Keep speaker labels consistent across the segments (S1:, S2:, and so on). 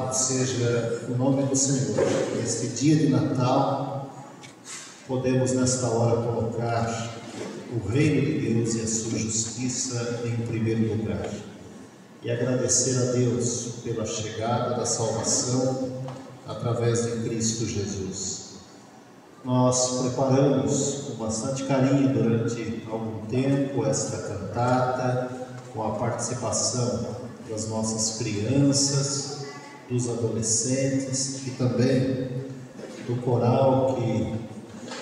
S1: Louvado seja o nome do Senhor. Neste dia de Natal, podemos nesta hora colocar o reino de Deus e a sua justiça em primeiro lugar. E agradecer a Deus pela chegada da salvação através de Cristo Jesus. Nós preparamos com bastante carinho durante algum tempo esta cantata, com a participação das nossas crianças, dos adolescentes e também do coral que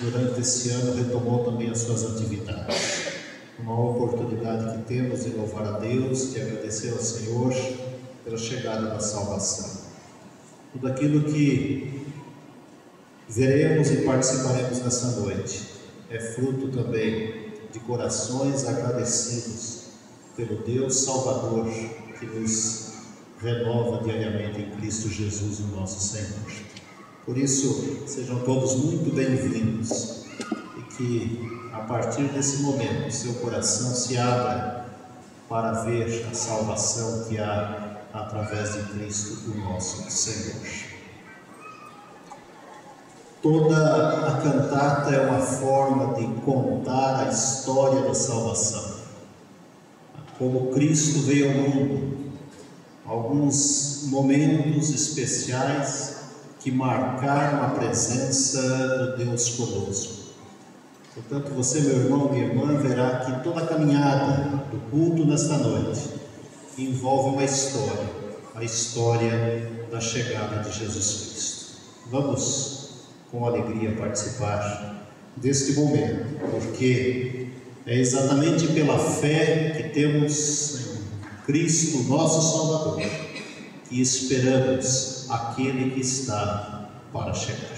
S1: durante esse ano retomou também as suas atividades. Uma oportunidade que temos de louvar a Deus, de agradecer ao Senhor pela chegada da salvação. Tudo aquilo que veremos e participaremos nessa noite é fruto também de corações agradecidos pelo Deus Salvador que nos renova diariamente em Cristo Jesus, o nosso Senhor. Por isso, sejam todos muito bem-vindos e que a partir desse momento seu coração se abra para ver a salvação que há através de Cristo, o nosso Senhor. Toda a cantata é uma forma de contar a história da salvação. Como Cristo veio ao mundo, alguns momentos especiais que marcaram a presença do Deus conosco. Portanto, você, meu irmão, minha irmã, verá que toda a caminhada do culto nesta noite envolve uma história, a história da chegada de Jesus Cristo. Vamos com alegria participar deste momento, porque é exatamente pela fé que temos em Cristo, nosso Salvador, que esperamos aquele que está para chegar.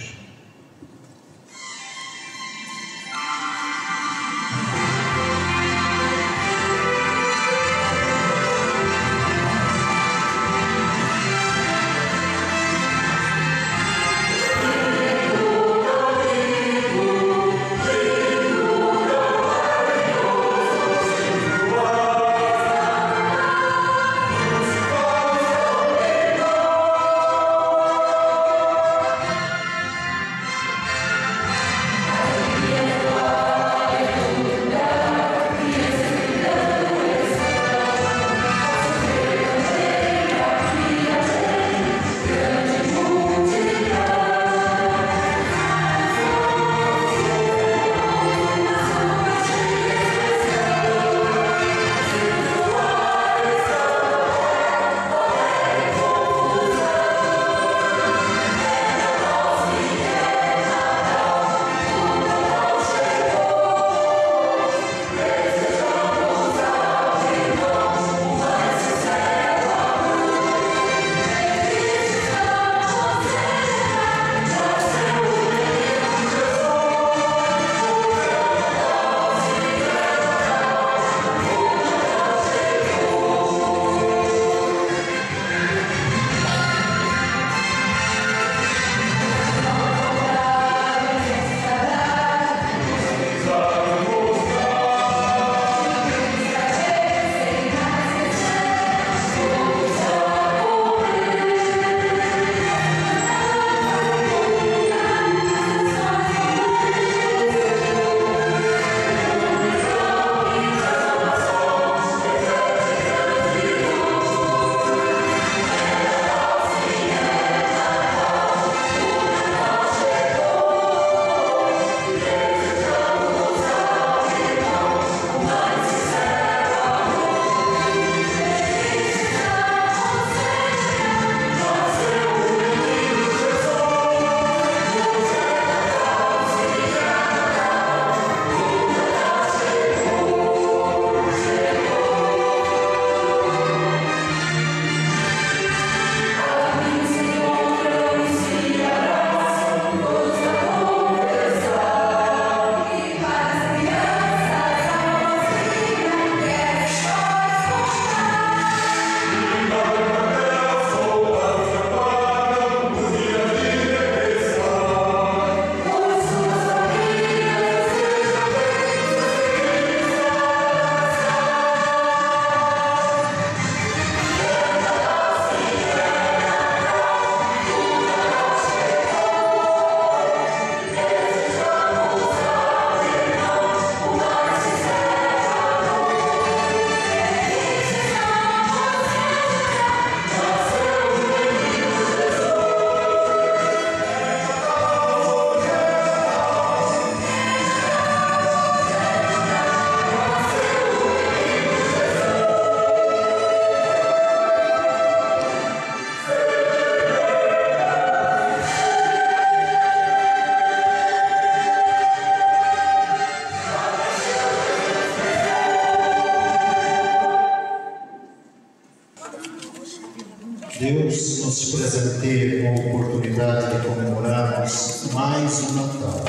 S1: nos presenteia com a oportunidade de comemorarmos mais um Natal.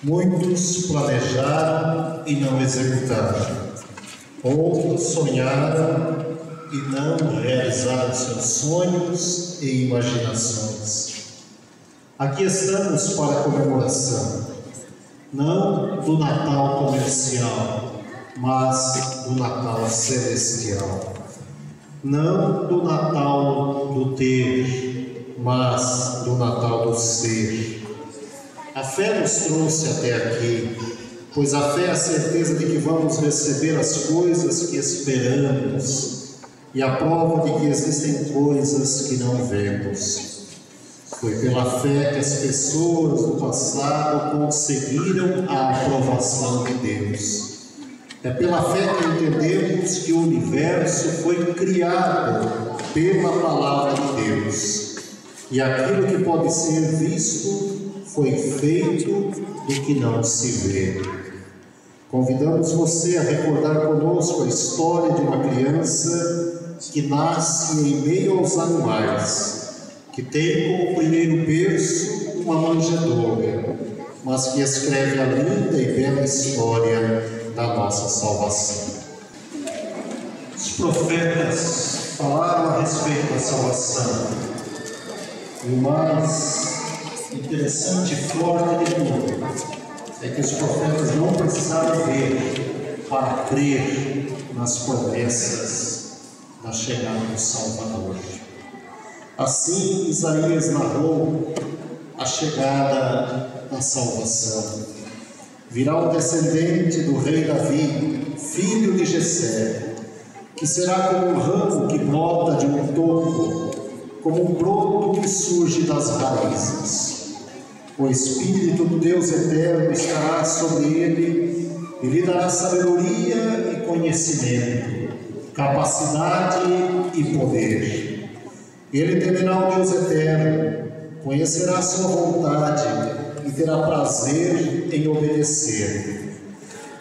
S1: Muitos planejaram e não executaram, outros sonharam e não realizaram seus sonhos e imaginações. Aqui estamos para a comemoração, não do Natal comercial, mas do Natal celestial. Não do Natal do ter, mas do Natal do ser. A fé nos trouxe até aqui, pois a fé é a certeza de que vamos receber as coisas que esperamos e a prova de que existem coisas que não vemos. Foi pela fé que as pessoas do passado conseguiram a aprovação de Deus. É pela fé que entendemos que o universo foi criado pela palavra de Deus. E aquilo que pode ser visto foi feito do que não se vê. Convidamos você a recordar conosco a história de uma criança que nasce em meio aos animais, que tem como primeiro berço uma manjedoura, mas que escreve a linda e bela história da nossa salvação. Os profetas falaram a respeito da salvação. E o mais interessante e forte de tudo é que os profetas não precisaram ver para crer nas promessas da chegada do Salvador. Assim, Isaías narrou a chegada da salvação. Virá um descendente do rei Davi, filho de Jessé, que será como um ramo que brota de um toco, como um broto que surge das raízes. O Espírito do Deus Eterno estará sobre ele e lhe dará sabedoria e conhecimento, capacidade e poder. Ele temerá o Deus Eterno, conhecerá a sua vontade e terá prazer em obedecer.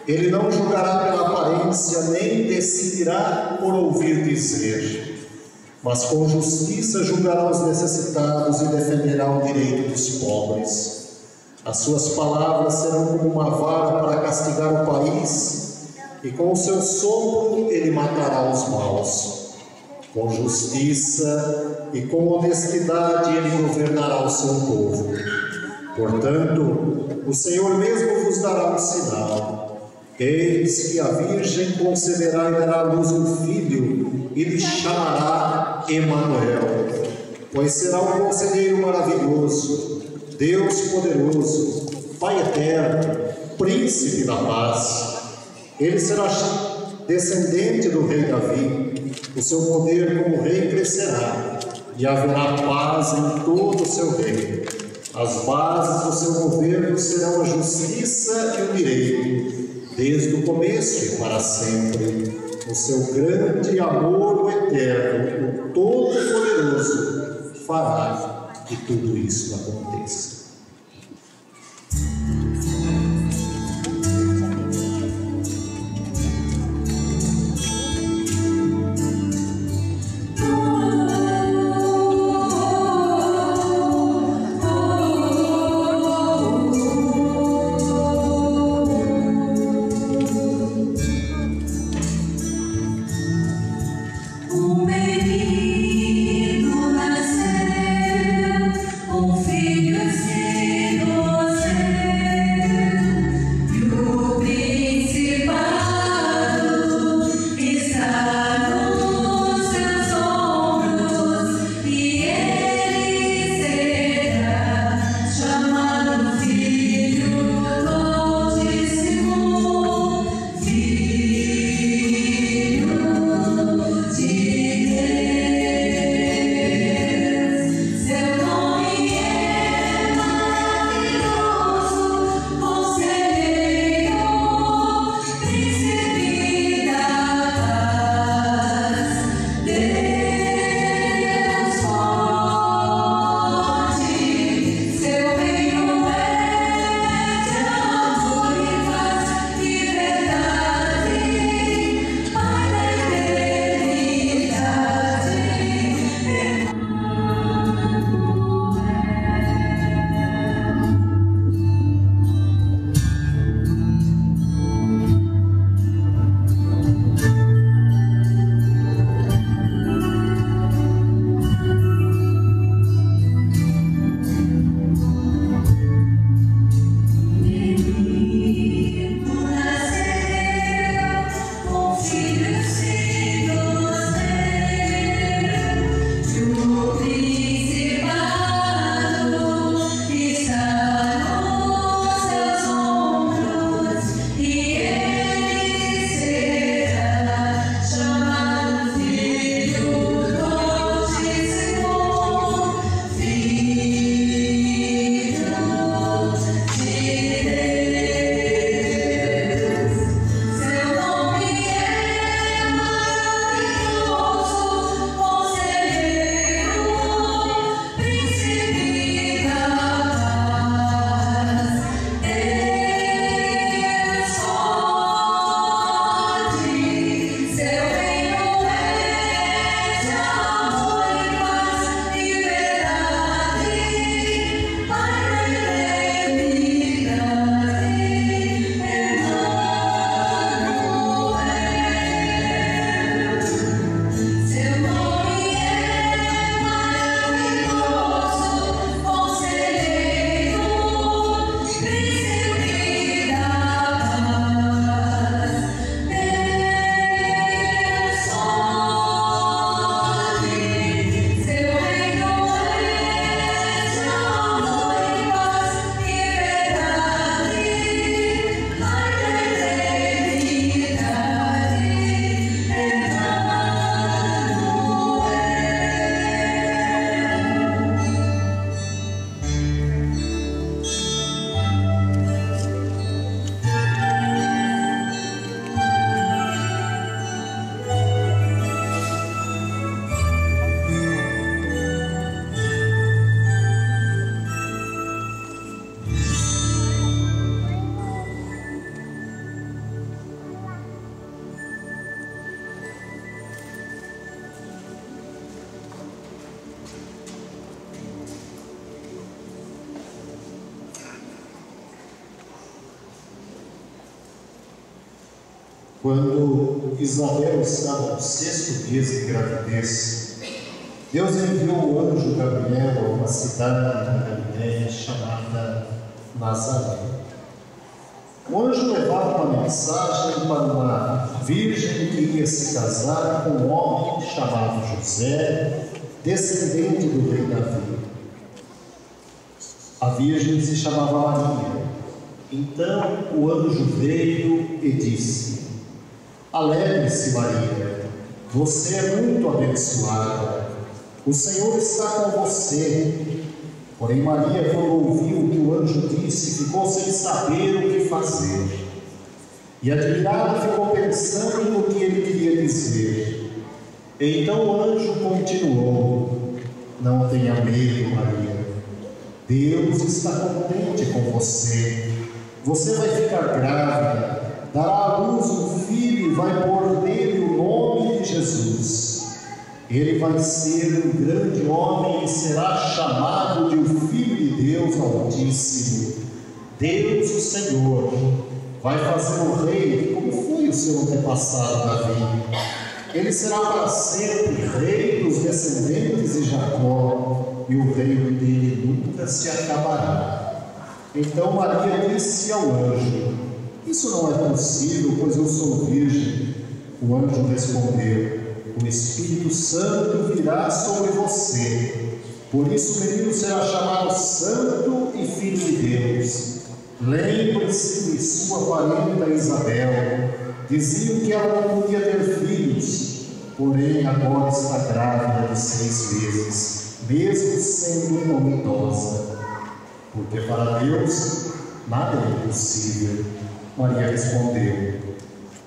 S1: Ele não julgará pela aparência, nem decidirá por ouvir dizer, mas com justiça julgará os necessitados e defenderá o direito dos pobres. As suas palavras serão como uma vara para castigar o país, e com o seu sopro ele matará os maus. Com justiça e com honestidade ele governará o seu povo. Portanto, o Senhor mesmo vos dará um sinal. Eis que a Virgem conceberá e dará à luz um filho, e lhe chamará Emanuel. Pois será um conselheiro maravilhoso, Deus poderoso, Pai eterno, Príncipe da paz. Ele será descendente do rei Davi. O seu poder como rei crescerá, e haverá paz em todo o seu reino. As bases do seu governo serão a justiça e o direito, desde o começo e para sempre. O seu grande amor, o eterno, o todo-poderoso, fará que tudo isso aconteça.
S2: Filho
S1: Quando Isabel estava no 6º mês de gravidez, Deus enviou o anjo Gabriel a uma cidade da Galiléia chamada Nazaré. O anjo levava uma mensagem para uma virgem que ia se casar com um homem chamado José, descendente do rei Davi. A virgem se chamava Maria. Então o anjo veio e disse: Alegre-se, Maria, você é muito abençoada, o Senhor está com você. Porém Maria, quando ouviu o que o anjo disse, ficou sem saber o que fazer. E admirada ficou pensando no que ele queria dizer. Então o anjo continuou: Não tenha medo, Maria. Deus está contente com você. Você vai ficar grávida, dará à luz um filho e vai pôr nele o nome de Jesus. Ele vai ser um grande homem e será chamado de o Filho de Deus Altíssimo. Deus, o Senhor, vai fazer o rei como foi o seu antepassado Davi. Ele será para sempre rei dos descendentes de Jacó, e o reino dele nunca se acabará. Então Maria disse ao anjo: Isso não é possível, pois eu sou virgem. O anjo respondeu: O Espírito Santo virá sobre você. Por isso o menino será chamado Santo e Filho de Deus. Lembre-se de sua parenta Isabel. Diziam que ela não podia ter filhos, porém agora está grávida de 6 meses, mesmo sendo uma idosa. Porque para Deus nada é impossível. Maria respondeu: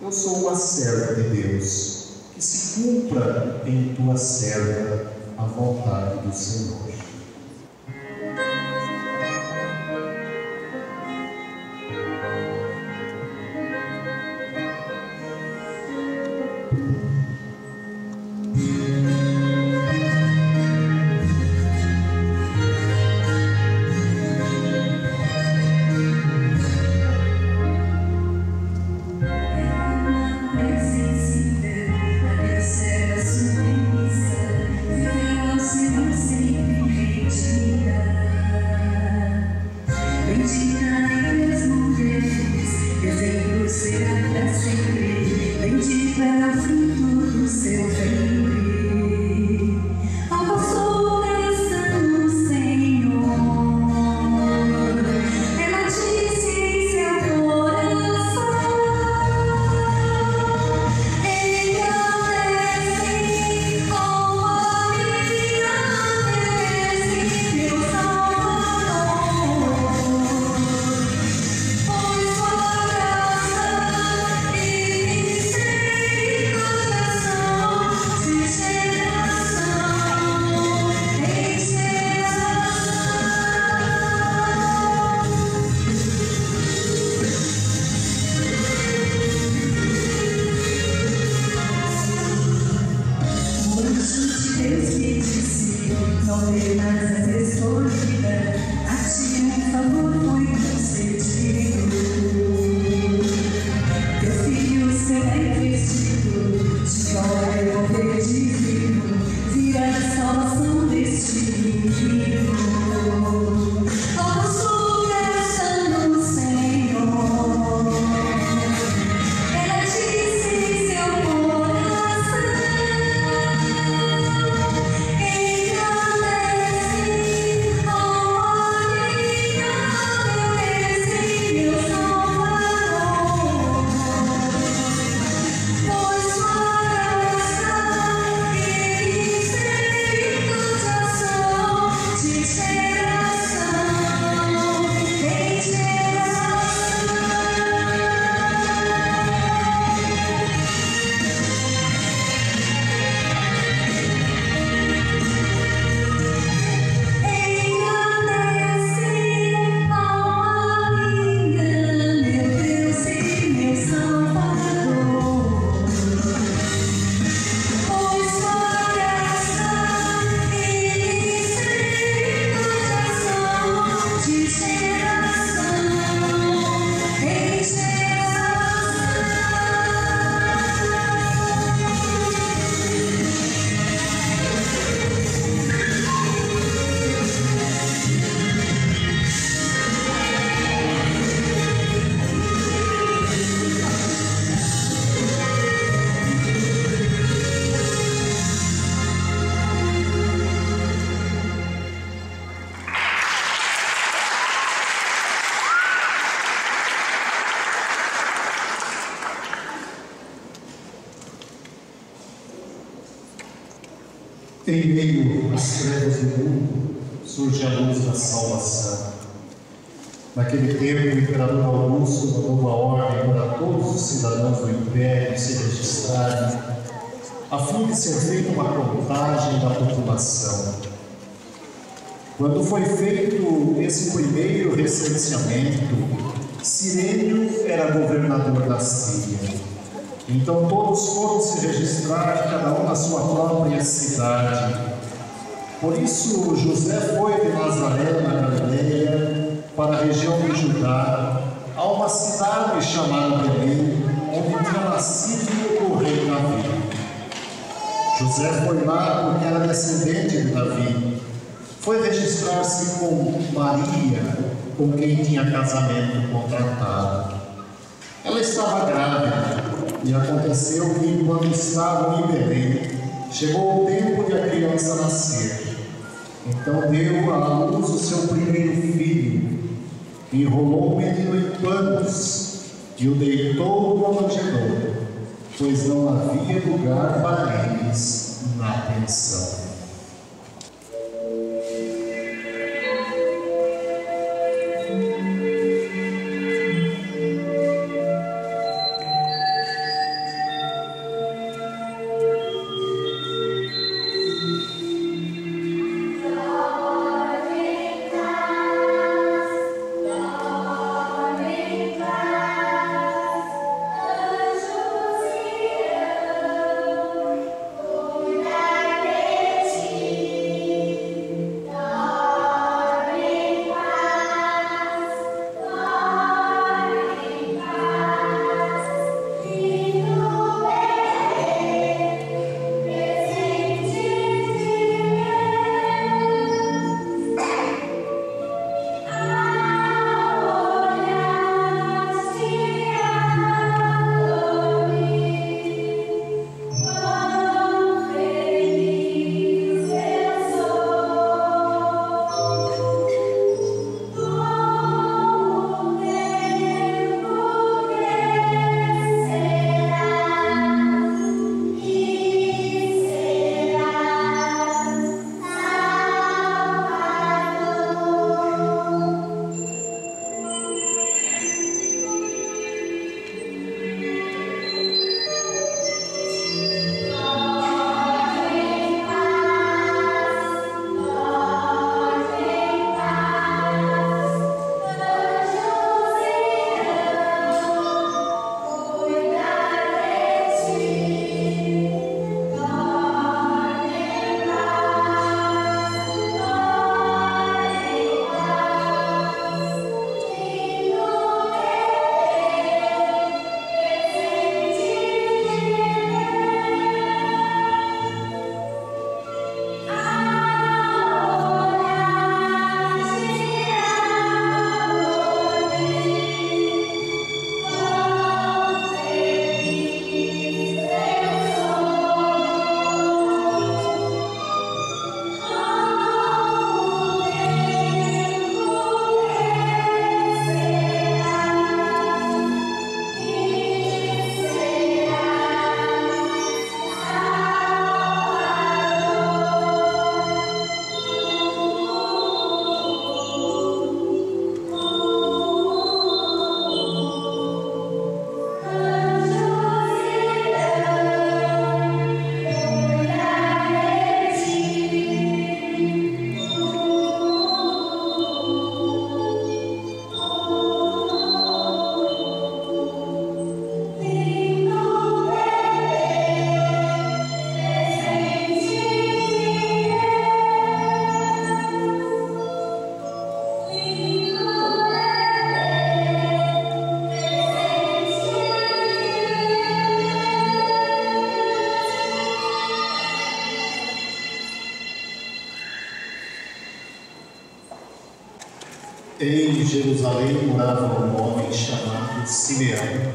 S1: Eu sou uma serva de Deus. Que se cumpra em tua serva a vontade do Senhor. Em meio às trevas do mundo, surge a luz da salvação. Naquele tempo, o imperador Augusto mandou uma ordem para todos os cidadãos do Império se registrarem, a fim de ser feita uma contagem da população. Quando foi feito esse primeiro recenseamento, Cirênio era governador da Síria. Então todos foram se registrar, cada um na sua própria cidade. Por isso José foi de Nazaré, na Galileia, para a região de Judá, a uma cidade chamada Belém, onde tinha nascido o rei Davi. José foi lá porque era descendente de Davi. Foi registrar-se com Maria, com quem tinha casamento contratado. Ela estava grávida, e aconteceu que, enquanto estavam em Belém, chegou o tempo de a criança nascer. Então deu à luz o seu primeiro filho, enrolou o menino em panos e o deitou no manjedouro, pois não havia lugar para eles na pensão. Em Jerusalém morava um homem chamado Simeão.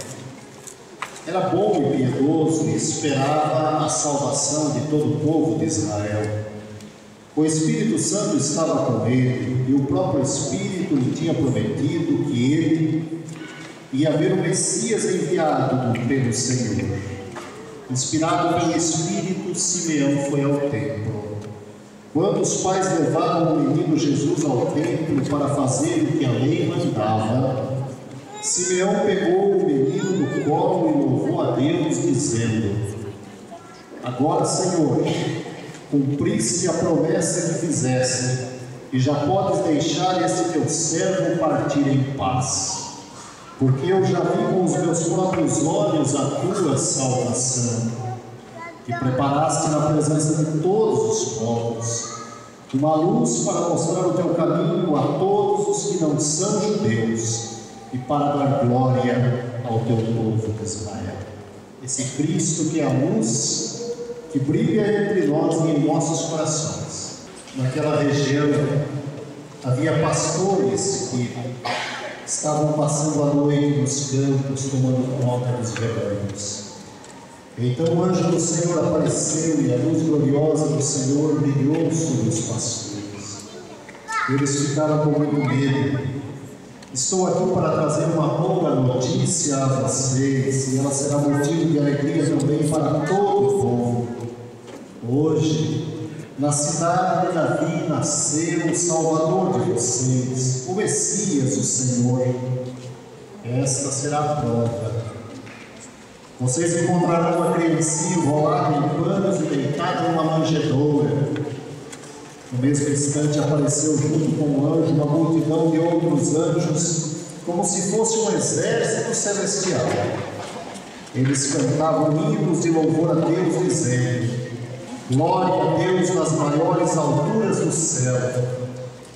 S1: Era bom e piedoso e esperava a salvação de todo o povo de Israel. O Espírito Santo estava com ele e o próprio Espírito lhe tinha prometido que ele ia ver o Messias enviado pelo Senhor. Inspirado pelo Espírito, Simeão foi ao templo. Quando os pais levaram o menino Jesus ao templo para fazer o que a lei mandava, Simeão pegou o menino no colo e louvou a Deus, dizendo: Agora, Senhor, cumpriste a promessa que fizeste, e já podes deixar esse teu servo partir em paz, porque eu já vi com os meus próprios olhos a tua salvação, que preparaste na presença de todos os povos, uma luz para mostrar o teu caminho a todos os que não são judeus, e para dar glória ao teu povo de Israel. Esse Cristo que é a luz que brilha entre nós e em nossos corações. Naquela região havia pastores que estavam passando a noite nos campos, tomando conta dos rebanhos. Então o anjo do Senhor apareceu e a luz gloriosa do Senhor brilhou sobre os pastores. Eles ficaram com muito medo. Estou aqui para trazer uma boa notícia a vocês, e ela será motivo de alegria também para todo o povo. Hoje, na cidade de Davi, nasceu o Salvador de vocês, o Messias, o Senhor. Esta será a prova. Vocês encontrarão uma criancinha enrolada em panos e deitada numa manjedoura. No mesmo instante apareceu junto com o anjo uma multidão de outros anjos, como se fosse um exército celestial. Eles cantavam hinos de louvor a Deus, dizendo: Glória a Deus nas maiores alturas do céu,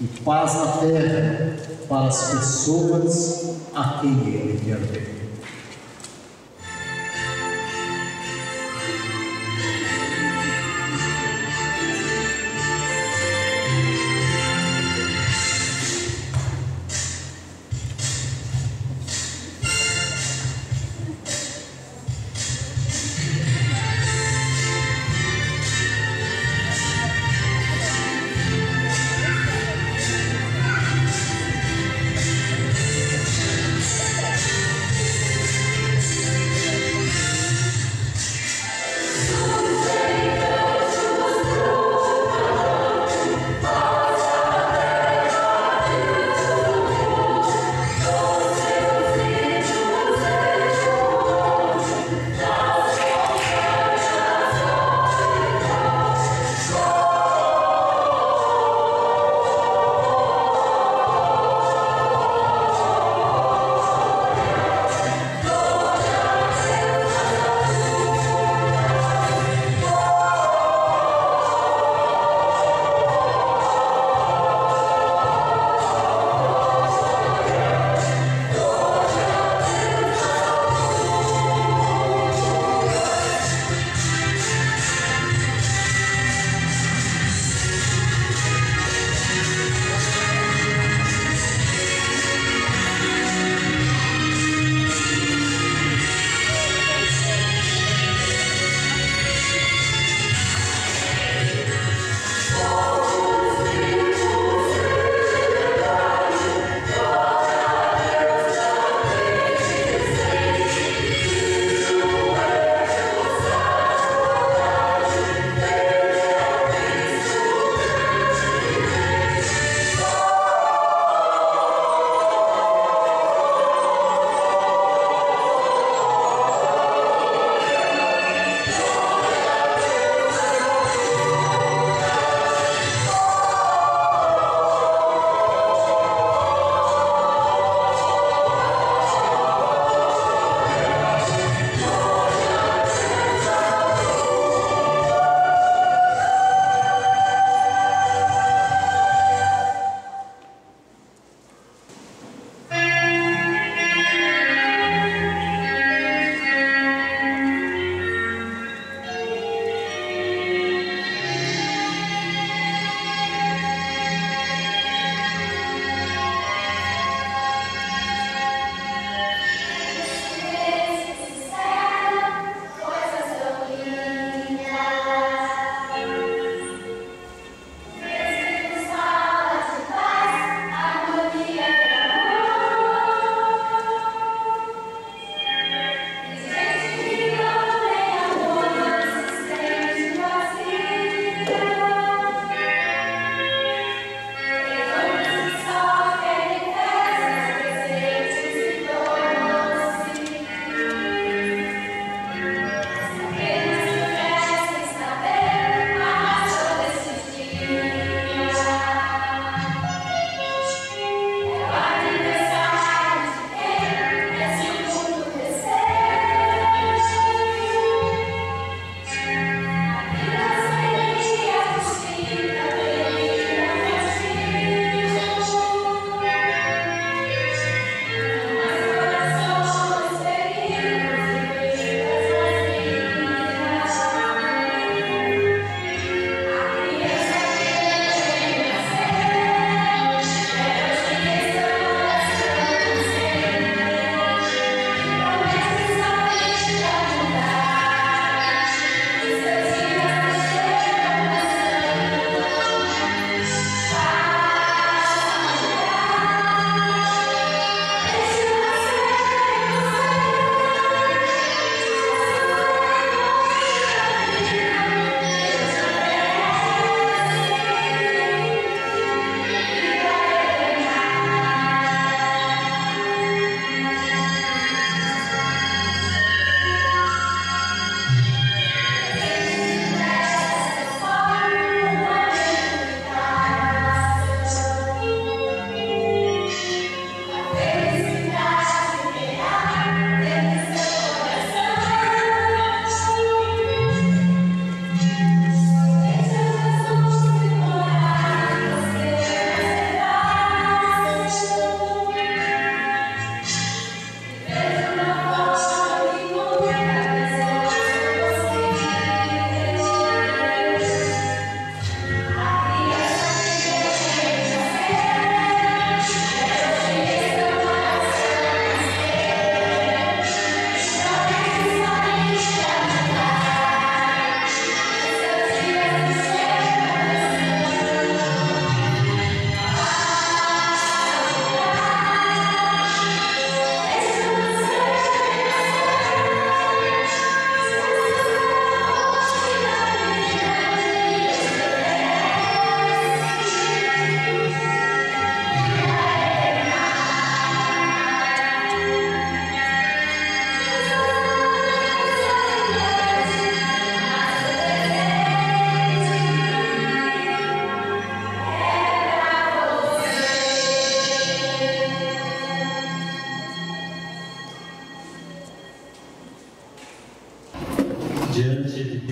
S1: e paz na terra para as pessoas a quem Ele quer ver.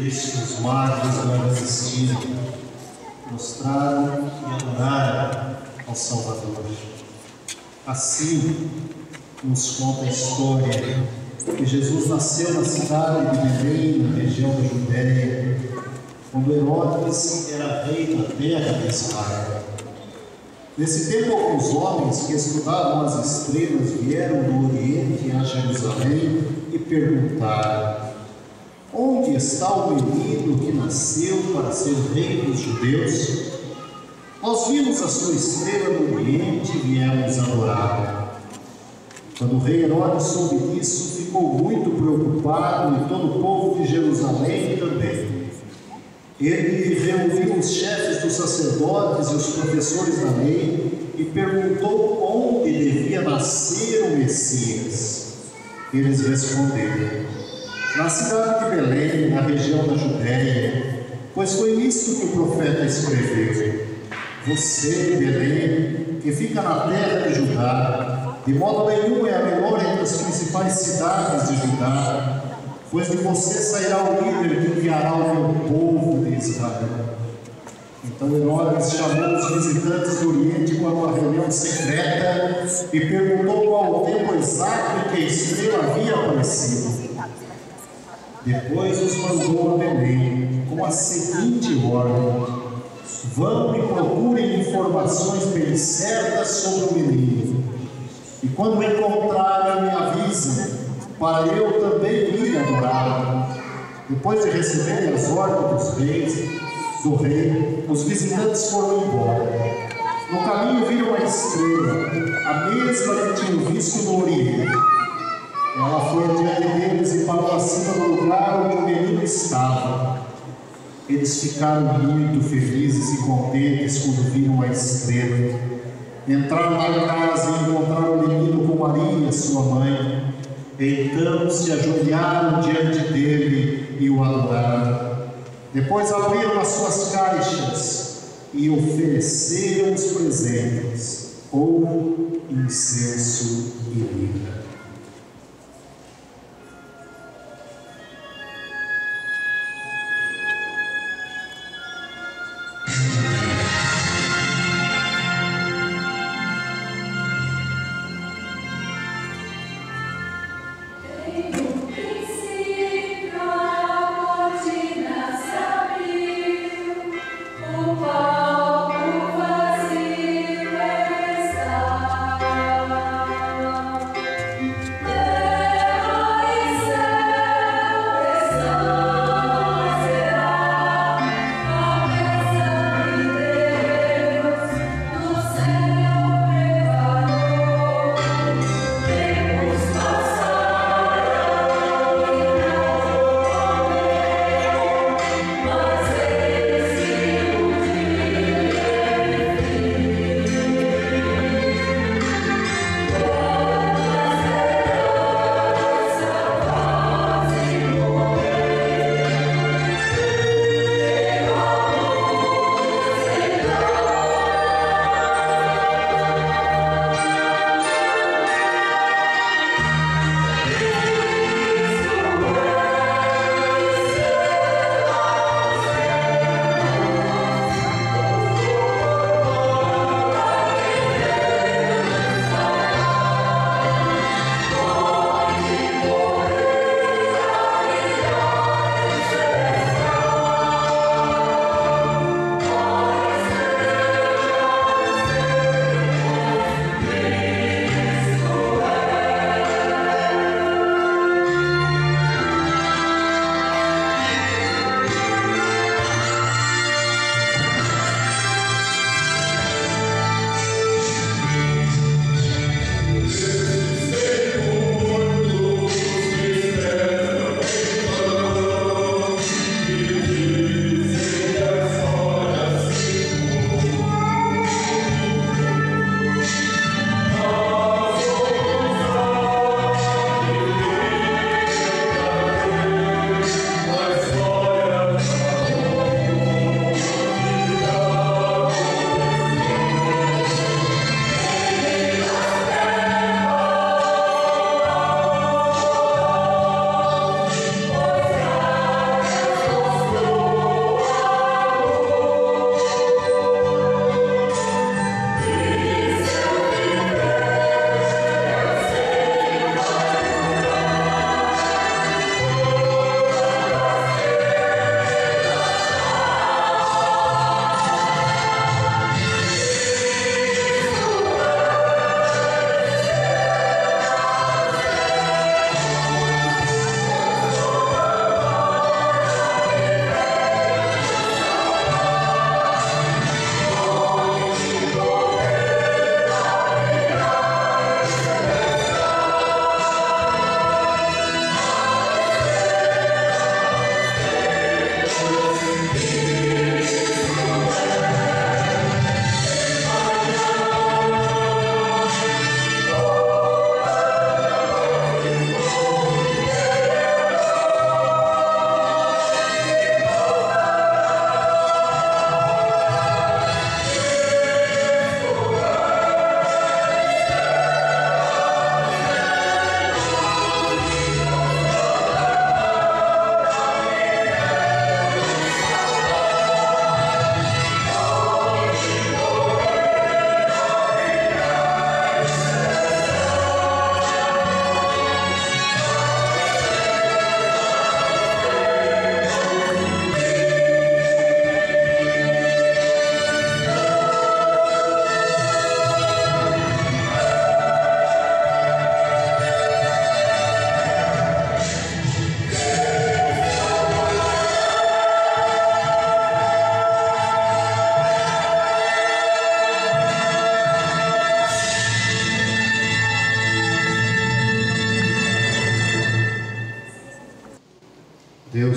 S1: eles, os magos, não resistiram, mostraram e adoraram ao Salvador. Assim nos conta a história que Jesus nasceu na cidade de Belém, na região da Judéia, quando Herodes era rei da terra de Israel. Nesse tempo, alguns homens que estudavam as estrelas vieram do Oriente a Jerusalém e perguntaram: onde está o menino que nasceu para ser rei dos judeus? Nós vimos a sua estrela no Oriente e viemos adorar. Quando o rei Herodes soube disso, ficou muito preocupado e todo o povo de Jerusalém também. Ele reuniu os chefes dos sacerdotes e os professores da lei e perguntou onde devia nascer o Messias. Eles responderam: na cidade de Belém, na região da Judéia, pois foi isto que o profeta escreveu: você, Belém, que fica na terra de Judá, de modo nenhum é a menor entre as principais cidades de Judá, pois de você sairá o líder que guiará o meu povo de Israel. Então Herodes chamou os visitantes do Oriente para uma reunião secreta e perguntou qual o tempo exato em que a estrela havia aparecido. Depois os mandou a Belém com a seguinte ordem: vão e procurem informações bem certas sobre o menino, e quando o encontrarem me avisem, para eu também ir adorá-lo. Depois de receberem as ordens do rei, os visitantes foram embora. No caminho viram a estrela, a mesma que tinham visto no Oriente. Ela foi adiante deles e parou acima do lugar onde o menino estava. Eles ficaram muito felizes e contentes quando viram a estrela. Entraram na casa e encontraram o menino com Maria, sua mãe. Então se ajoelharam diante dele e o adoraram. Depois abriram as suas caixas e ofereceram os presentes: ouro, incenso e mirra.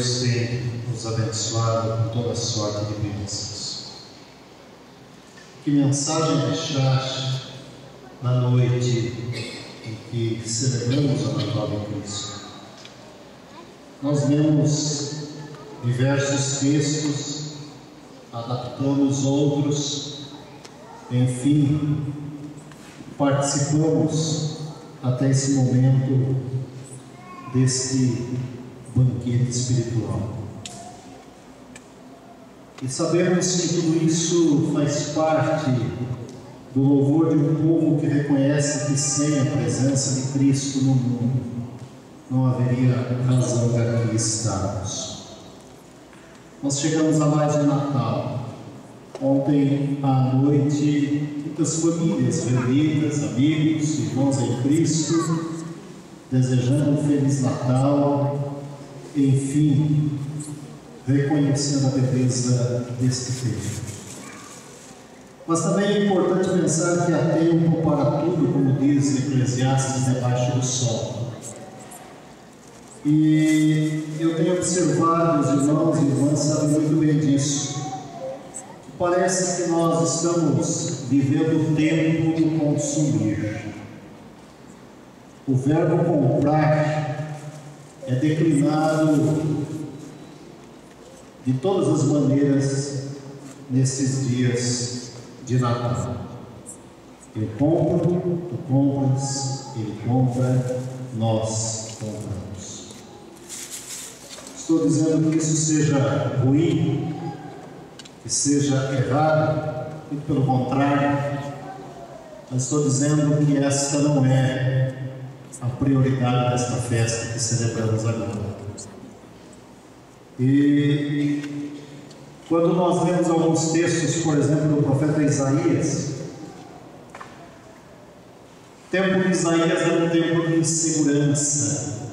S1: Deus tem nos abençoado com toda sorte de bênçãos. Que mensagem deixar na noite em que celebramos o Natal de Cristo? Nós lemos diversos textos, adaptamos outros, enfim, participamos até esse momento deste banquete espiritual. E sabemos que tudo isso faz parte do louvor de um povo que reconhece que sem a presença de Cristo no mundo não haveria razão de aqui estarmos. Nós chegamos a mais um Natal. Ontem à noite, muitas famílias reunidas, amigos, irmãos em Cristo, desejando um Feliz Natal, enfim, reconhecendo a beleza deste tempo. Mas também é importante pensar que há tempo para tudo, como diz Eclesiastes, debaixo do sol. E eu tenho observado, os irmãos e irmãs sabem muito bem disso. Parece que nós estamos vivendo o tempo do consumir. O verbo comprar é declinado de todas as maneiras nesses dias de Natal. Eu compro, tu compras, ele compra, nós compramos. Estou dizendo que isso seja ruim, que seja errado, muito pelo contrário, mas estou dizendo que esta não é a prioridade desta festa que celebramos agora. E quando nós lemos alguns textos, por exemplo, do profeta Isaías, o tempo de Isaías era um tempo de insegurança,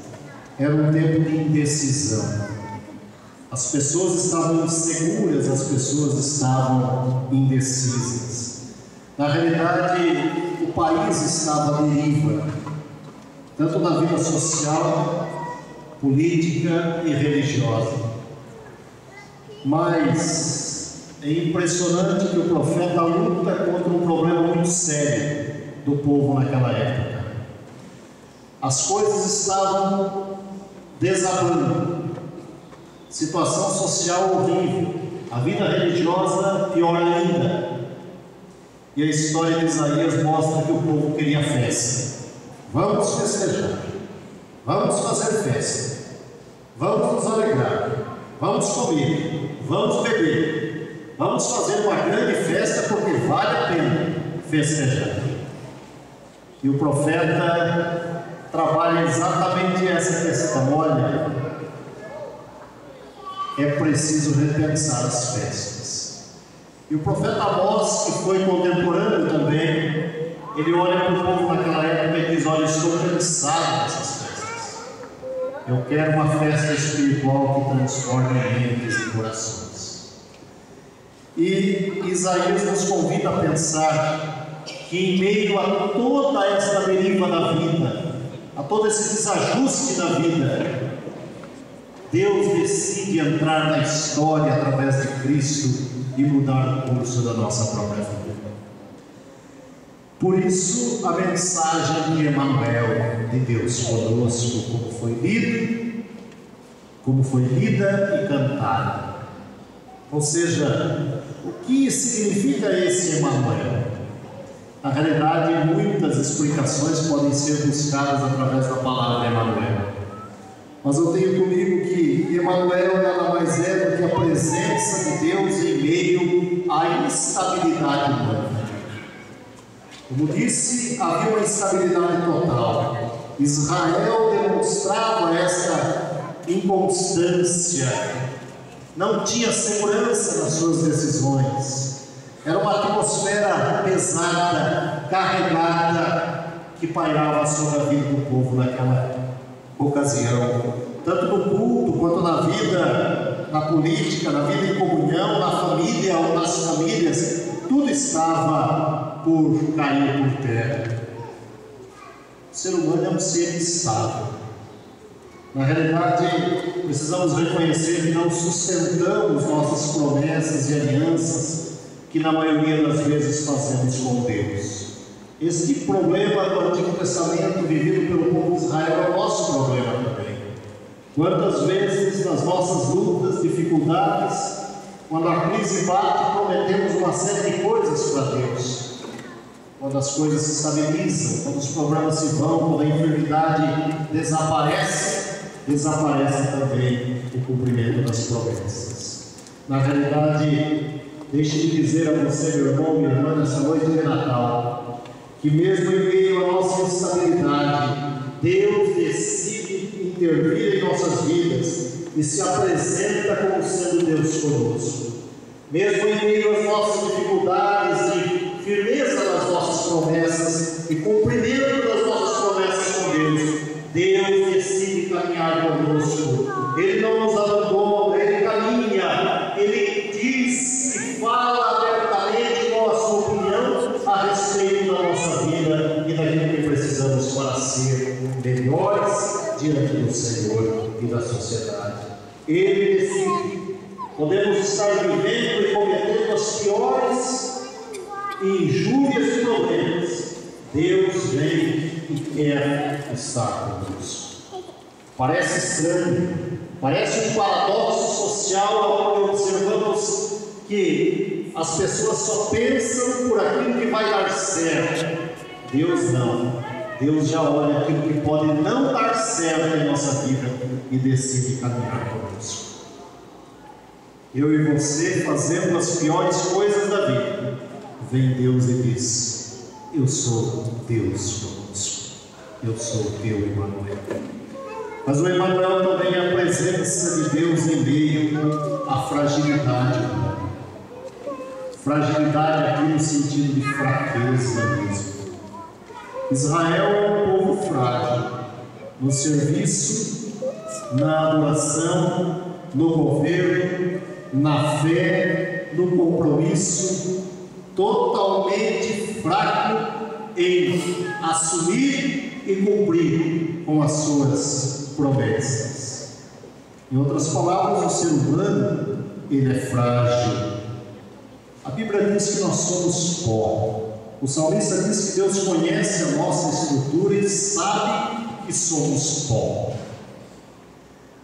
S1: era um tempo de indecisão. As pessoas estavam inseguras, as pessoas estavam indecisas. Na realidade, o país estava à deriva, tanto na vida social, política e religiosa. Mas é impressionante que o profeta luta contra um problema muito sério do povo naquela época. As coisas estavam desabando, situação social horrível, a vida religiosa pior ainda. E a história de Isaías mostra que o povo queria festa. Vamos festejar, vamos fazer festa, vamos nos alegrar, vamos comer, vamos beber, vamos fazer uma grande festa porque vale a pena festejar. E o profeta trabalha exatamente essa questão. Olha, é preciso repensar as festas. E o profeta Amós, que foi contemporâneo também, ele olha para o povo naquela época e diz: olha, estou cansado dessas festas. Eu quero uma festa espiritual que transforme mentes e corações. E Isaías nos convida a pensar que em meio a toda essa deriva da vida, a todo esse desajuste da vida, Deus decide entrar na história através de Cristo e mudar o curso da nossa própria vida. Por isso, a mensagem de Emmanuel, de Deus conosco, como foi lida e cantada. Ou seja, o que significa esse Emmanuel? Na realidade, muitas explicações podem ser buscadas através da palavra Emmanuel. Mas eu tenho comigo que Emmanuel nada mais é do que a presença de Deus em meio à instabilidade humana. Como disse, havia uma instabilidade total. Israel demonstrava essa inconstância, não tinha segurança nas suas decisões. Era uma atmosfera pesada, carregada, que pairava sobre a vida do povo naquela ocasião, tanto no culto quanto na vida, na política, na vida em comunhão, na família ou nas famílias, tudo estava por cair por terra. O ser humano é um ser instável. Na realidade, precisamos reconhecer que não sustentamos nossas promessas e alianças que na maioria das vezes fazemos com Deus. Este problema do Antigo Testamento vivido pelo povo de Israel é o nosso problema também. Quantas vezes nas nossas lutas, dificuldades, quando a crise bate, prometemos uma série de coisas para Deus. Quando as coisas se estabilizam, quando os problemas se vão, quando a enfermidade desaparece também o cumprimento das promessas. Na realidade, deixe-me dizer a você, meu irmão, minha irmã, nessa noite de Natal, que mesmo em meio à nossa instabilidade, Deus decide intervir em nossas vidas e se apresenta como sendo Deus conosco. Mesmo em meio às nossas dificuldades e firmeza nas nossas promessas e cumprimento das nossas promessas com Deus, Deus decide caminhar conosco. Ele não nos abandona, Ele caminha, Ele diz e fala abertamente com a sua opinião a respeito da nossa vida e daquilo que precisamos para ser melhores diante do Senhor e da sociedade. Ele decide. Podemos estar vivendo e cometendo as piores injúrias e problemas. Deus vem e quer estar conosco. Parece estranho, parece um paradoxo social onde observamos que as pessoas só pensam por aquilo que vai dar certo. Deus não. Deus já olha aquilo que pode não dar certo em nossa vida e decide caminhar conosco. Eu e você fazendo as piores coisas da vida, vem Deus e diz: eu sou Deus conosco, eu sou o teu Emmanuel. Mas o Emmanuel também é a presença de Deus em meio à fragilidade humana. Fragilidade aqui no sentido de fraqueza mesmo. Israel é um povo frágil no serviço, na adoração, no governo, na fé, no compromisso, totalmente fraco em assumir e cumprir com as suas promessas. Em outras palavras, o ser humano, ele é frágil. A Bíblia diz que nós somos pó. O salmista diz que Deus conhece a nossa estrutura e sabe que somos pó.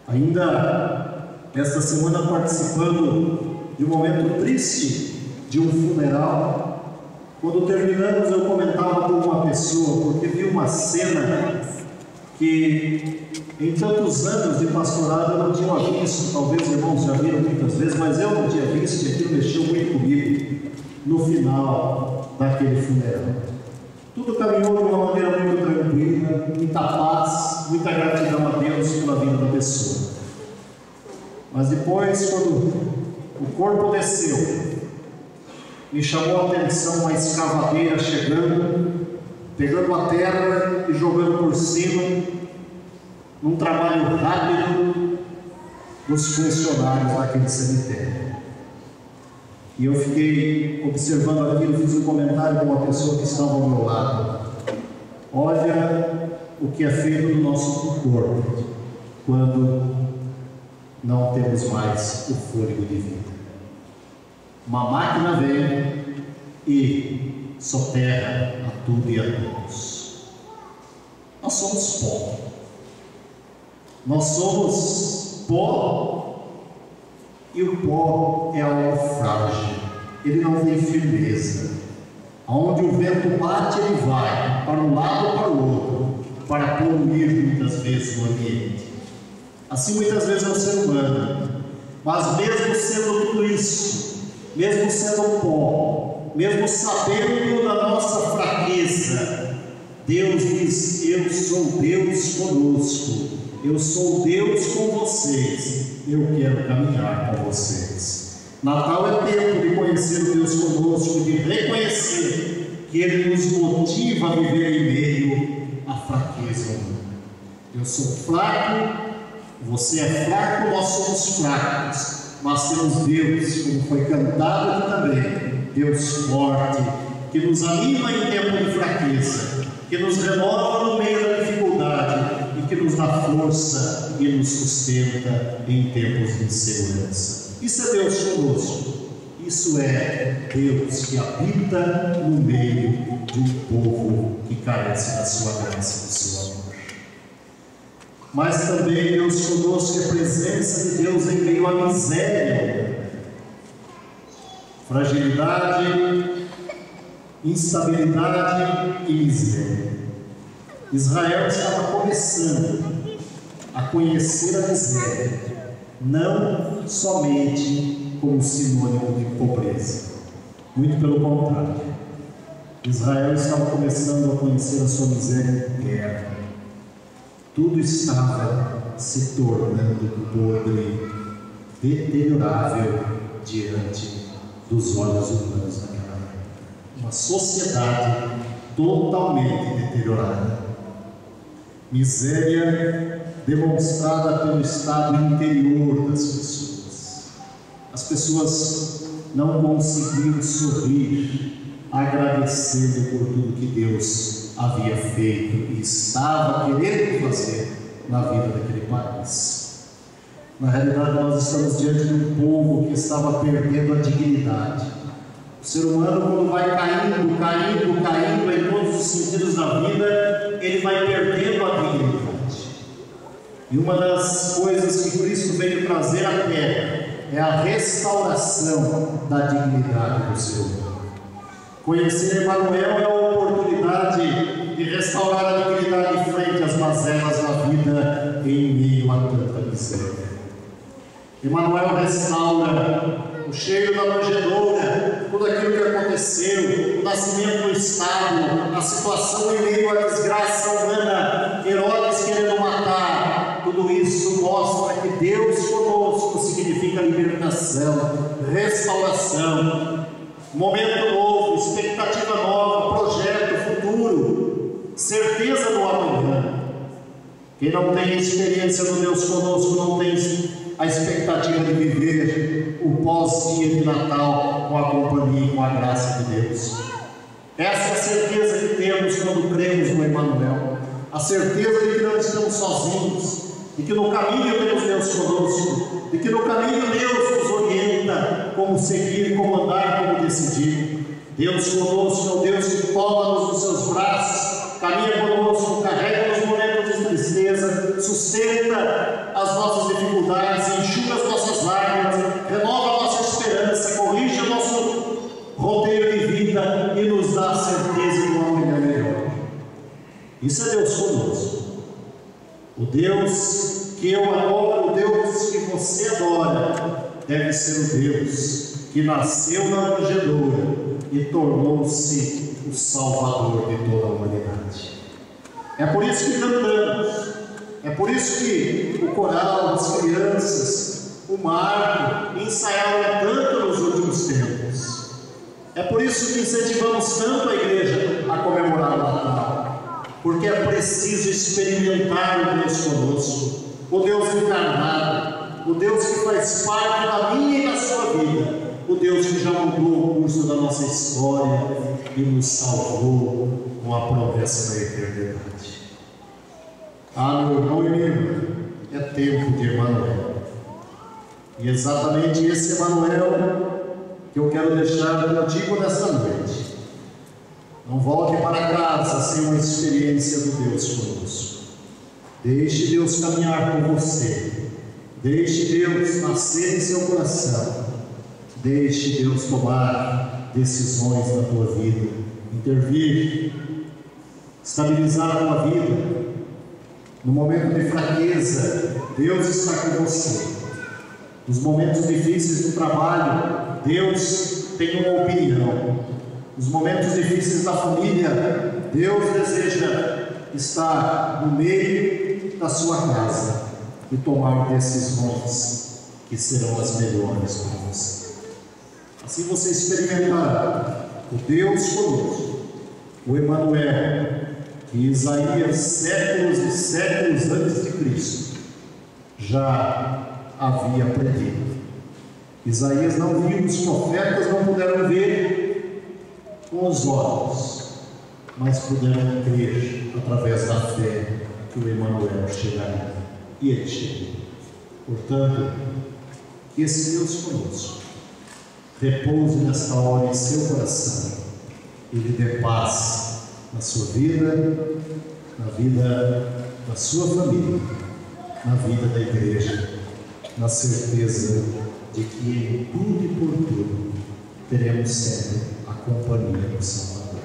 S1: Ainda esta semana, participando de um momento triste de um funeral, quando terminamos, eu comentava com uma pessoa, porque vi uma cena que em tantos anos de pastorado eu não tinha visto. Talvez irmãos já viram muitas vezes, mas eu não tinha visto, e aquilo mexeu muito comigo no final daquele funeral. Tudo caminhou de uma maneira muito tranquila, muita paz, muita gratidão a Deus pela vida da pessoa. Mas depois, quando o corpo desceu, me chamou a atenção uma escavadeira chegando, pegando a terra e jogando por cima, num trabalho rápido dos funcionários daquele cemitério. E eu fiquei observando aquilo, fiz um comentário com uma pessoa que estava ao meu lado. Olha o que é feito no nosso corpo quando não temos mais o fôlego de vida. Uma máquina vem e soterra a tudo e a todos. Nós somos pó. Nós somos pó, e o pó é algo frágil. Ele não tem firmeza. Aonde o vento bate, ele vai para um lado ou para o outro, para poluir muitas vezes o ambiente. Assim muitas vezes é o ser humano. Mas mesmo sendo tudo isso, mesmo sendo pó, mesmo sabendo da nossa fraqueza, Deus diz: eu sou Deus conosco, eu sou Deus com vocês, eu quero caminhar com vocês. Natal é tempo de conhecer o Deus conosco, de reconhecer que Ele nos motiva a viver em meio à fraqueza humana. Eu sou fraco, você é fraco, nós somos fracos, mas temos Deus, como foi cantado aqui também, Deus forte, que nos anima em tempo de fraqueza, que nos renova no meio da dificuldade e e que nos dá força e nos sustenta em tempos de insegurança. Isso é Deus conosco. Isso é Deus que habita no meio de um povo que carece da sua graça e do seu amor. Mas também Deus conosco é a presença de Deus em meio à miséria, fragilidade, instabilidade e miséria. Israel estava começando a conhecer a miséria, não somente como sinônimo de pobreza, muito pelo contrário. Israel estava começando a conhecer a sua miséria interna. Tudo estava se tornando podre, deteriorável diante dos olhos humanos naquela época. Uma sociedade totalmente deteriorada. Miséria demonstrada pelo estado interior das pessoas. As pessoas não conseguiam sorrir, agradecendo por tudo que Deus havia feito e estava querendo fazer na vida daquele país. Na realidade, nós estamos diante de um povo que estava perdendo a dignidade. O ser humano, quando vai caindo em todos os sentidos da vida, ele vai perdendo a dignidade. E uma das coisas que Cristo veio trazer à terra é a restauração da dignidade do ser humano. Conhecer Emanuel é a oportunidade de restaurar a dignidade frente às mazelas da vida em meio a tanta miséria. Emanuel restaura o cheiro da manjedoura, tudo aquilo que aconteceu, o nascimento do Estado, a situação em meio à desgraça humana, Herodes querendo matar. Tudo isso mostra que Deus conosco significa libertação, restauração, momento novo, expectativa nova, projeto, futuro, certeza do amanhã. Quem não tem experiência do Deus conosco não tem a expectativa de viver o pós-dia de Natal com a companhia e com a graça de Deus. Essa é a certeza que temos quando cremos no Emanuel, a certeza de que não estamos sozinhos, de que no caminho temos Deus conosco, de que no caminho Deus nos orienta como seguir, como andar, como decidir. Deus conosco é o Deus que toma-nos nos seus braços, caminha conosco, carrega nos momentos de tristeza, sustenta as nossas dificuldades, enxuga as nossas lágrimas, renova a nossa esperança, corrige o nosso roteiro de vida e nos dá a certeza de uma manhã melhor. Isso é Deus conosco. O Deus que eu adoro, o Deus que você adora, deve ser o Deus que nasceu na manjedoura e tornou-se o Salvador de toda a humanidade. É por isso que cantamos, é por isso que o coral, as crianças, o Marco ensaiaram tanto nos últimos tempos. É por isso que incentivamos tanto a igreja a comemorar o Natal, porque é preciso experimentar o Deus conosco, o Deus encarnado, o Deus que faz parte da minha e da sua vida, o Deus que já mudou o curso da nossa história e nos salvou com a promessa da eternidade. Ah, meu irmão e minha irmã, é tempo de Emanuel. E exatamente esse Emanuel que eu quero deixar contigo nesta noite. Não volte para casa sem uma experiência do Deus conosco. Deixe Deus caminhar com você. Deixe Deus nascer em seu coração. Deixe Deus tomar decisões na tua vida, intervir, estabilizar a tua vida. No momento de fraqueza, Deus está com você. Nos momentos difíceis do trabalho, Deus tem uma opinião. Nos momentos difíceis da família, Deus deseja estar no meio da sua casa e tomar decisões que serão as melhores para você. Assim você experimentará o Deus conosco, o Emanuel, que Isaías, séculos e séculos antes de Cristo, já havia predito. Isaías não viu, os profetas não puderam ver com os olhos, mas puderam crer através da fé que o Emmanuel chegaria. E ele chegou. Portanto, que esse Deus conosco repouse nesta hora em seu coração e lhe dê paz na sua vida, na vida da sua família, na vida da igreja, na certeza de que em tudo e por tudo teremos sempre a companhia do Salvador.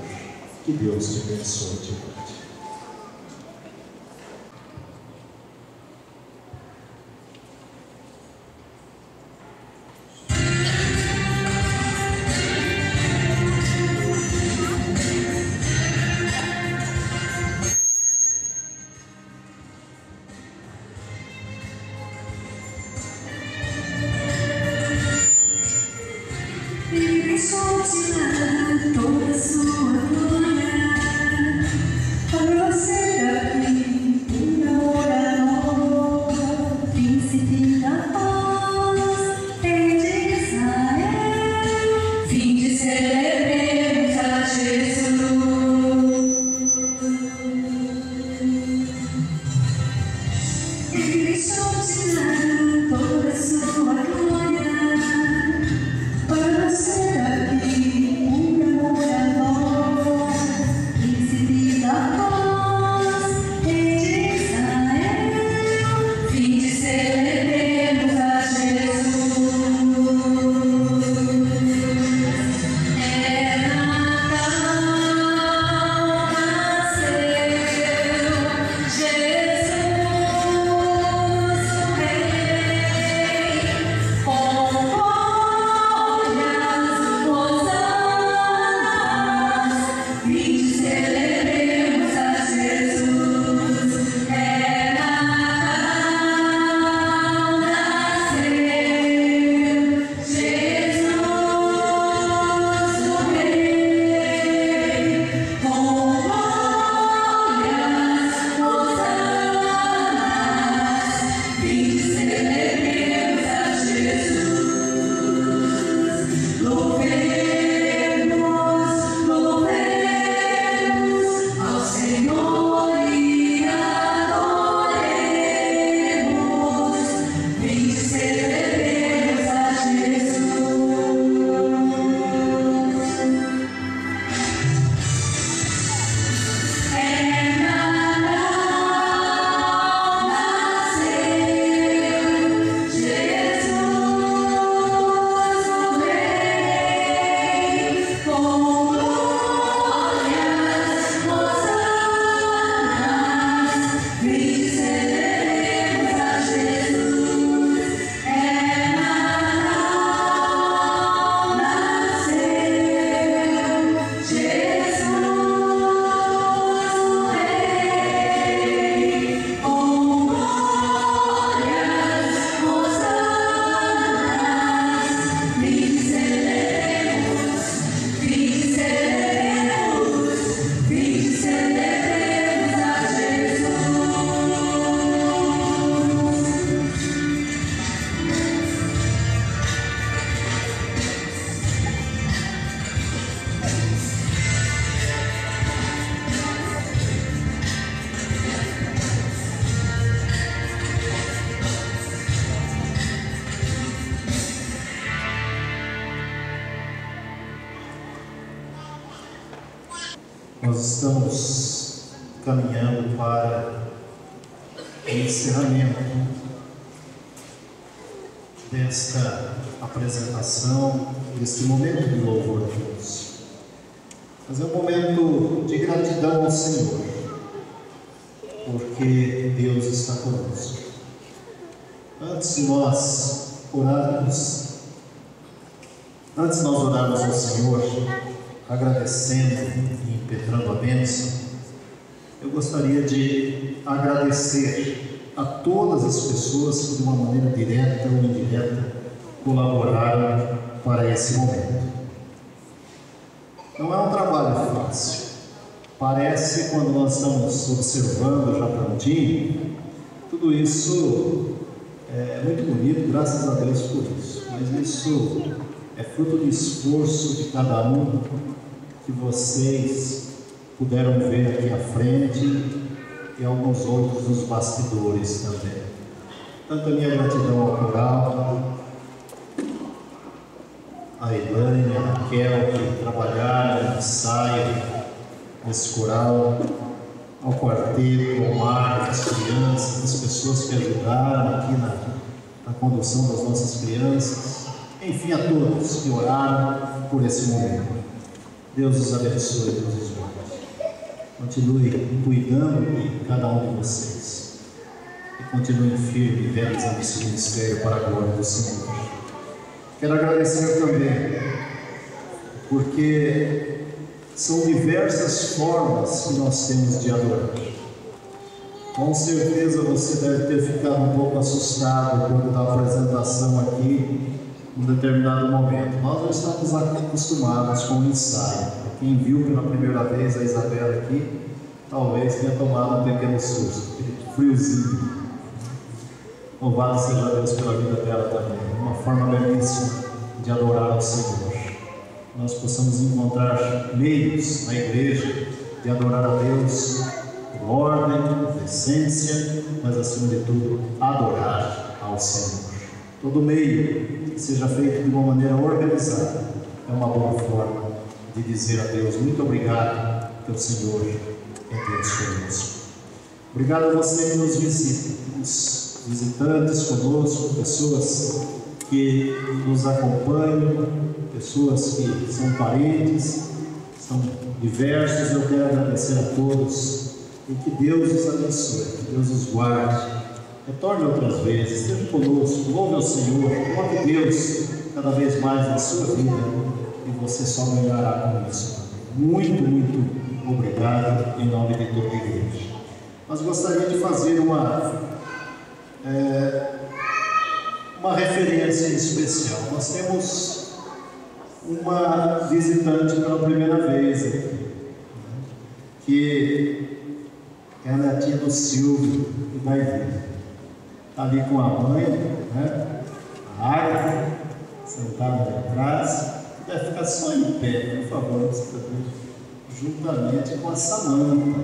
S1: Que Deus te abençoe de verdade.
S2: Toda sua glória, para você daqui, pura hora nova, príncipe da paz, rei de Israel, fim de celebremos a Jesus. Ele deixou de dar toda sua glória, para você daqui.
S1: Nós estamos caminhando para o encerramento desta apresentação, deste momento de louvor a Deus. Mas é um momento de gratidão ao Senhor, porque Deus está conosco. Antes de nós orarmos ao Senhor, agradecendo e impetrando a bênção, eu gostaria de agradecer a todas as pessoas que de uma maneira direta ou indireta colaboraram para esse momento. Não é um trabalho fácil. Parece, quando nós estamos observando já prontinho, tudo isso é muito bonito, graças a Deus por isso. Mas isso é fruto do esforço de cada um que vocês puderam ver aqui à frente e alguns outros nos bastidores também. Tanto a minha gratidão ao coral, a Elaine, a Raquel, que trabalharam, ensaiam nesse coral, ao quarteto, ao Marcos, às crianças, as pessoas que ajudaram aqui na condução das nossas crianças, enfim, a todos que oraram por esse momento. Deus os abençoe, Deus os guarde. Continue cuidando de cada um de vocês e continue firme e realizando esse ministério para a glória do Senhor. Quero agradecer também, porque são diversas formas que nós temos de adorar. Com certeza você deve ter ficado um pouco assustado quando da apresentação aqui, em um determinado momento. Nós não estamos acostumados com o ensaio. Quem viu pela primeira vez a Isabela aqui, talvez tenha tomado um pequeno susto, aquele friozinho. Louvado seja Deus pela vida dela também. Uma forma belíssima de adorar ao Senhor. Nós possamos encontrar meios na igreja de adorar a Deus com ordem, com decência, mas acima de tudo, adorar ao Senhor. Todo meio que seja feito de uma maneira organizada é uma boa forma de dizer a Deus muito obrigado, que o Senhor é Deus conosco. Obrigado a você que nos visita, os visitantes conosco, pessoas que nos acompanham, pessoas que são parentes, são diversos. Eu quero agradecer a todos e que Deus os abençoe, que Deus os guarde. Retorne outras vezes, esteja conosco, louve ao Senhor, louve Deus cada vez mais na sua vida e você só ganhará com isso. Muito, muito obrigado em nome de toda a igreja. Mas gostaria de fazer uma referência especial. Nós temos uma visitante pela primeira vez aqui, que é a netinha do Silvio e da Ivy. Está ali com a mãe, né? A Águia, sentada ali atrás. Deve ficar só em pé, por favor, juntamente com a Samanta.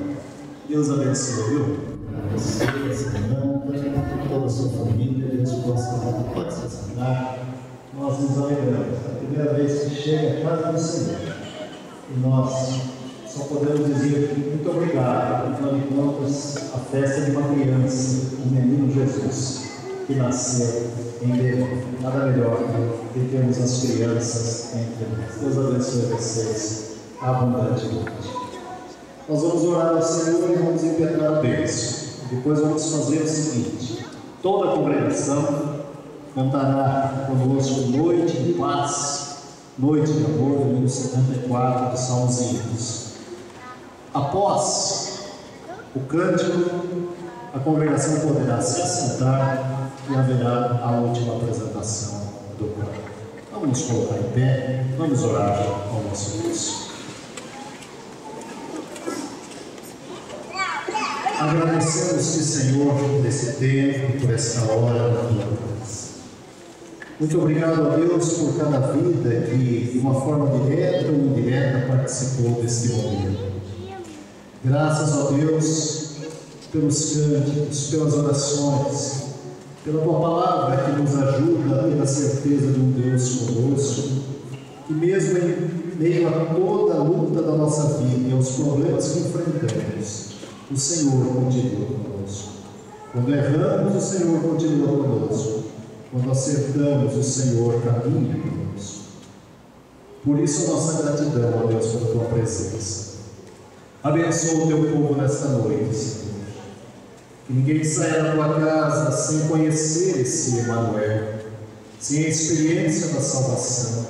S1: Deus abençoe, viu? Você, Samanta, toda a sua família, Deus possa sentar. Nós nos alegramos. É a primeira vez que chega a casa do Senhor. E nós só podemos dizer muito obrigado, afinal de contas, a festa de uma criança, o menino Jesus, que nasceu em Belém. Nada melhor do que termos as crianças entre nós. Deus abençoe vocês abundantemente. Nós vamos orar ao Senhor e vamos impetrar a bênção. Depois vamos fazer o seguinte: toda a congregação cantará conosco Noite de Paz, Noite de Amor, número 74 dos Salmos e Hinos. Após o cântico, a congregação poderá se assentar e haverá a última apresentação do coro. Vamos nos colocar em pé, vamos orar ao nosso Deus. Agradecemos-te, Senhor, por esse tempo, por esta hora da tua presença. Muito obrigado a Deus por cada vida que, de uma forma direta ou indireta, participou deste momento. Graças a Deus pelos cânticos, pelas orações, pela tua palavra que nos ajuda a ter a certeza de um Deus conosco, que mesmo em meio a toda a luta da nossa vida e aos problemas que enfrentamos, o Senhor continua conosco. Quando erramos, o Senhor continua conosco. Quando acertamos, o Senhor caminha conosco. Por isso a nossa gratidão, ó Deus, pela tua presença. Abençoa o teu povo nesta noite, Senhor. Que ninguém saia da tua casa sem conhecer esse Emmanuel, sem a experiência da salvação,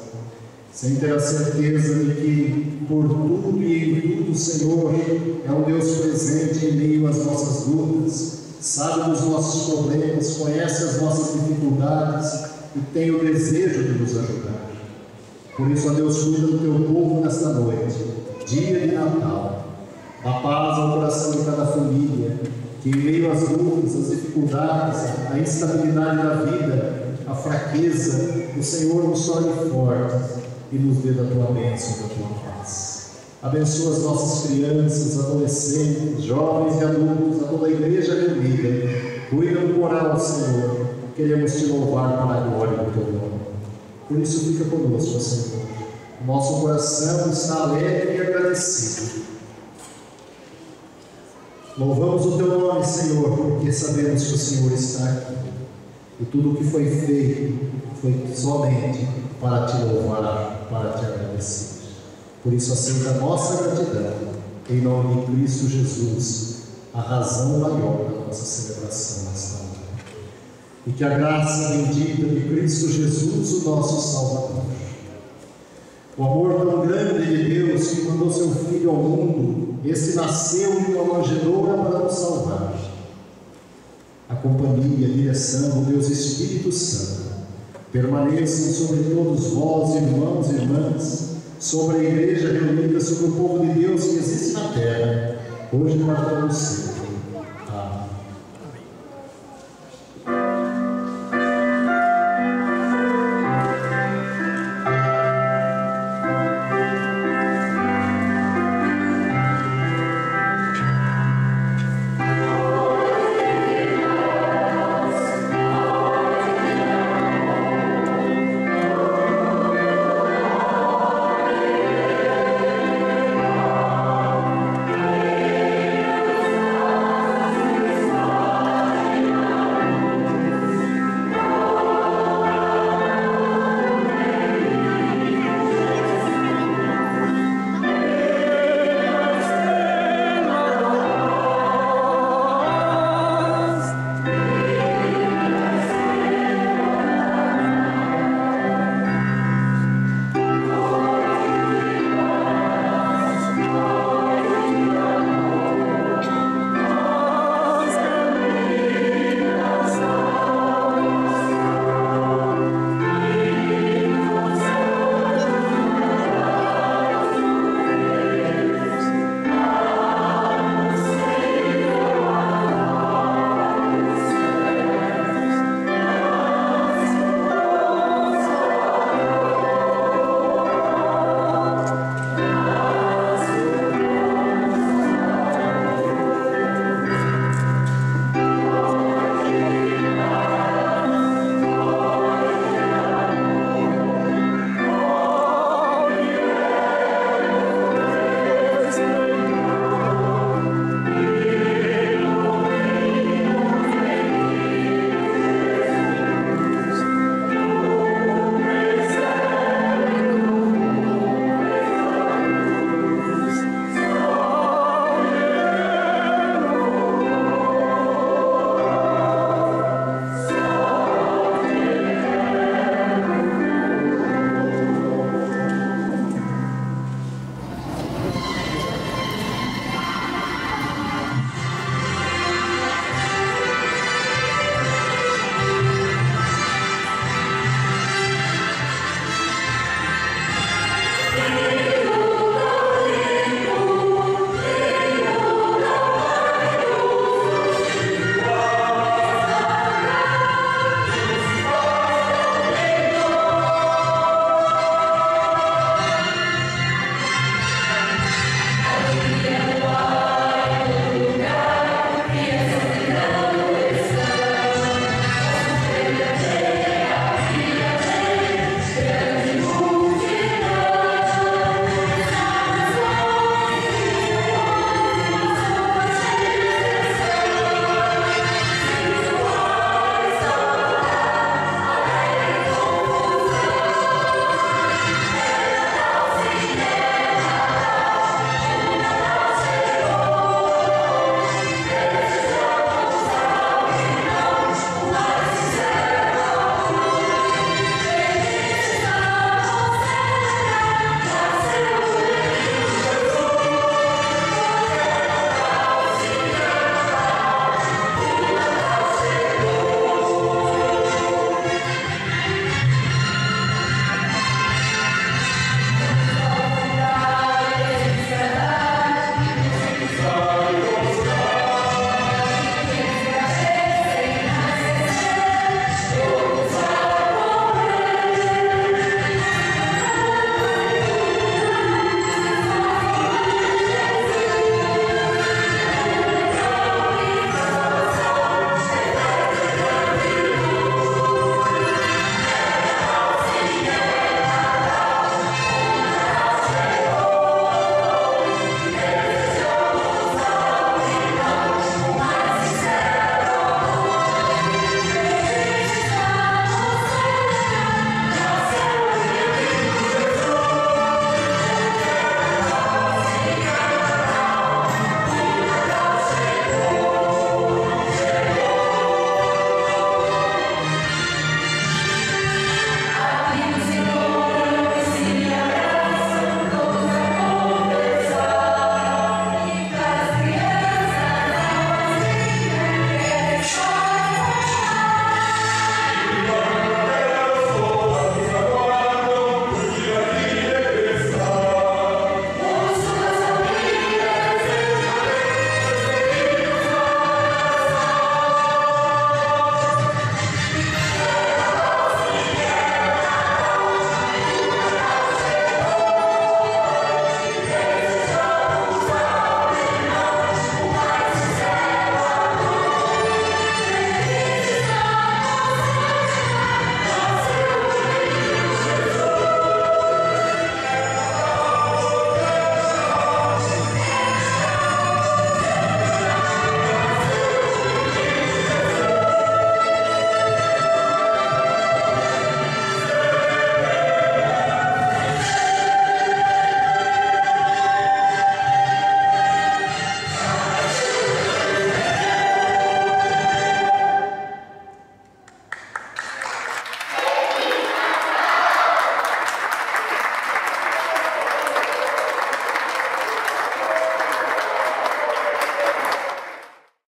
S1: sem ter a certeza de que por tudo e em tudo o Senhor é um Deus presente em meio às nossas lutas, sabe dos nossos problemas, conhece as nossas dificuldades e tem o desejo de nos ajudar. Por isso, ó Deus, cuida do teu povo nesta noite, dia de Natal. Dá paz ao coração de cada família, que em meio às lutas, às dificuldades, à instabilidade da vida, à fraqueza, o Senhor nos torne fortes e nos dê da tua bênção, da tua paz. Abençoa as nossas crianças, adolescentes, jovens e adultos, a toda a igreja reunida. Cuida do coral, Senhor. Queremos te louvar para a glória do teu nome. Por isso fica conosco, Senhor. Nosso coração está alegre e agradecido. Louvamos o teu nome, Senhor, porque sabemos que o Senhor está aqui. E tudo o que foi feito foi somente para te louvar, para te agradecer. Por isso aceita a nossa gratidão, em nome de Cristo Jesus, a razão maior da nossa celebração nesta hora. E que a graça bendita de Cristo Jesus, o nosso Salvador, o amor tão grande de Deus que mandou seu Filho ao mundo, esse nasceu de uma manjedoura para nos salvar. A companhia, a direção do Deus Espírito Santo permaneçam sobre todos vós, irmãos e irmãs, sobre a igreja reunida, sobre o povo de Deus que existe na terra, hoje e para todos sempre.